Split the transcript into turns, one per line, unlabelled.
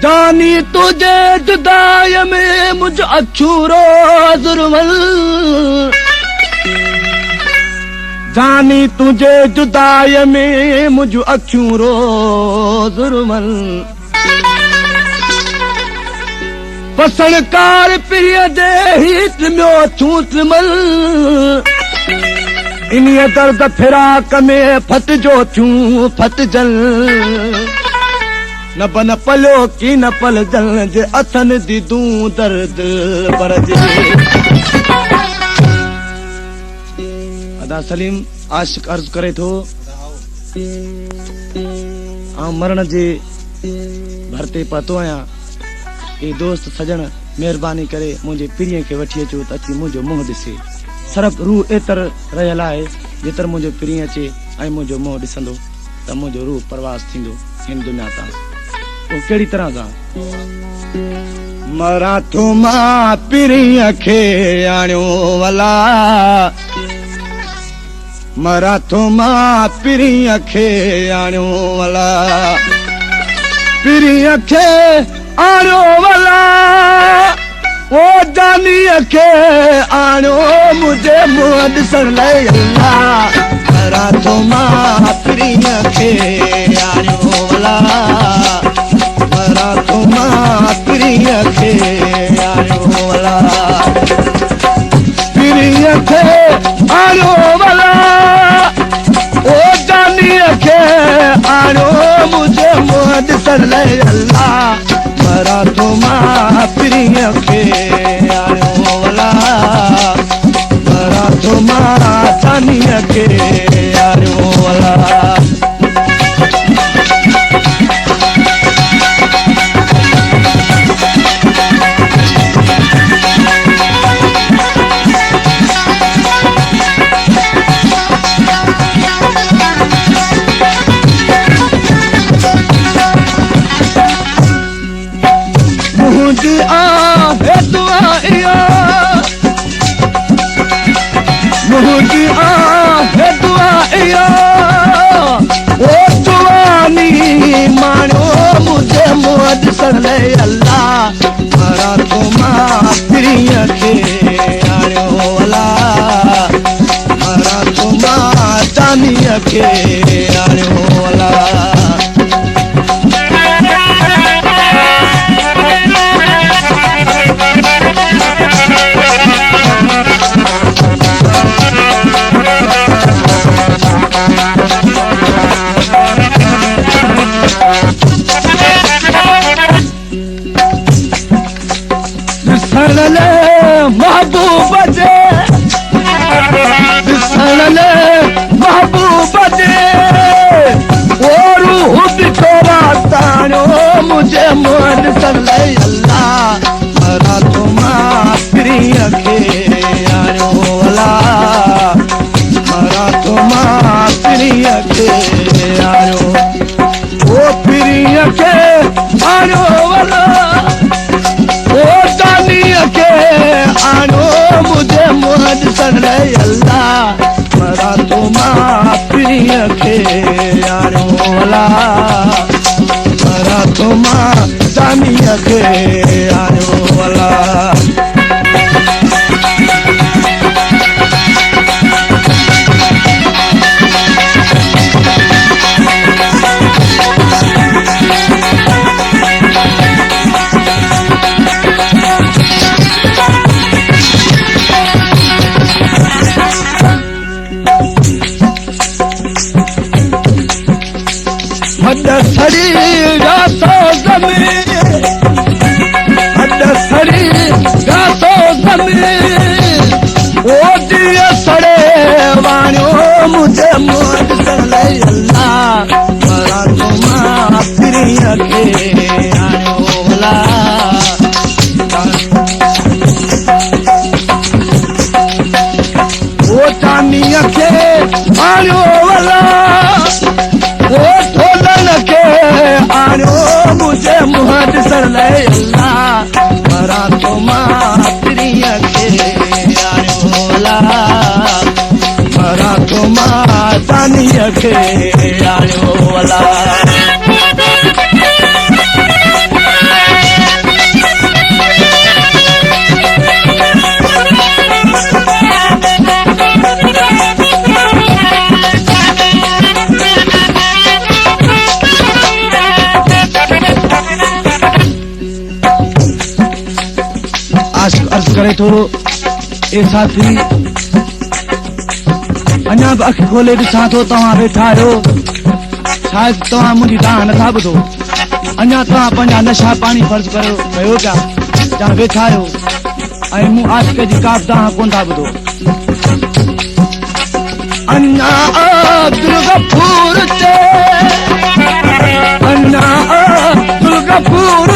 जानी तुझे जुदाई में मुझ अखियूं रोज़ रुमल जानी तुझे जुदाई में मुझ अखियूं रोज़ रुमल पसंदकार प्रिय दे हित में छूतमल इन्हीअ दर्द फिराक में फत जो थियूं फत जल न बन पलो की न पल जल जे अथन दीदूं दर्द पर जे अदा सलीम आशिक अर्ज करे थो मरण जे भरते पतो आहियां ए दोस्त सजन मेहरबानी करे मुंहिंजे पिरीअ खे वठी अचो त अची मुंहिंजो मुंहुं ॾिसे सरफ रूह एतर रहियल आहे जेतर मुंहिंजो पिरीअ अचे ऐं मुंहिंजो मुंहुं ॾिसंदो त मुंहिंजो रूह परवास थींदो हिन दुनिया तां कहिड़ी तरह सां मरा थो मां पिरीअ खे आणियो वला मरा थो मां पिरीअ खे आणियो वला पिरीअ खे आणियो वला ओ जानीअ खे आणियो मुंहिंजे मुंहुं ॾिसण लाइ अल्लाह मरा थो मां पिरीअ खे आणियो वला मरा थो मां पिरीअ खे आणियो वला पिरीअ खे आणियो वला ओ जानीअ खे आणियो मुंहिंजे मुंहुं ॾिसण लाइ अल्लाह मरा थो मां पिरीअ खे आणियो वला मरा थो मां जानीअ खे आणियो वला अल्लाह मरा थो मां पिरीअ खे आणियो वला मरा थो मां जानीअ खे आणियो वला महबूब जे महबूब जे ओ रूह बि थोरा ताणियो मुंहिंजे मुंहुं ॾिसण लाइ अल्लाह मरा थो मां पिरीअ खे आणियो वला मरा थो मां पिरीअ खे आणियो ओ पिरीअ खे आणियो वला ओ जानीअ खे आणियो मुंहिंजे मुंहुं ॾिसण लाइ अल्लाह मरा थो मां पिरीअ खे आणियो वला मरा थो मां जानीअ खे आणियो वला सड़ी गासो ज़मीन सड़ी गासो ज़मीन ओ दिए सड़े वाणियो मुंहिंजे मुंहुं ॾिसण लाइ अल्लाह मरा थो मां पिरीअ खे आणियो वला के आयो वाला ओ ढोलन के आयो मुझे मुहद सर ले अल्लाह मरा तो मां प्रिय के आयो वाला मरा तो मां तानिय के आयो वाला अर्ज करे थो ए साथी अञा बि अखि खोले ॾिसां थो तव्हां वेठा आहियो शायदि तव्हां मुंहिंजी तव्हां नथा ॿुधो अञा तव्हां पंहिंजा नशा पाणी फर्ज़ कयो पिया जा वेठा आहियो ऐं मूं आशिक जी का बि तव्हां कोन था ॿुधो अञा अब्दुल गफूर ते अञा अब्दुल गफूर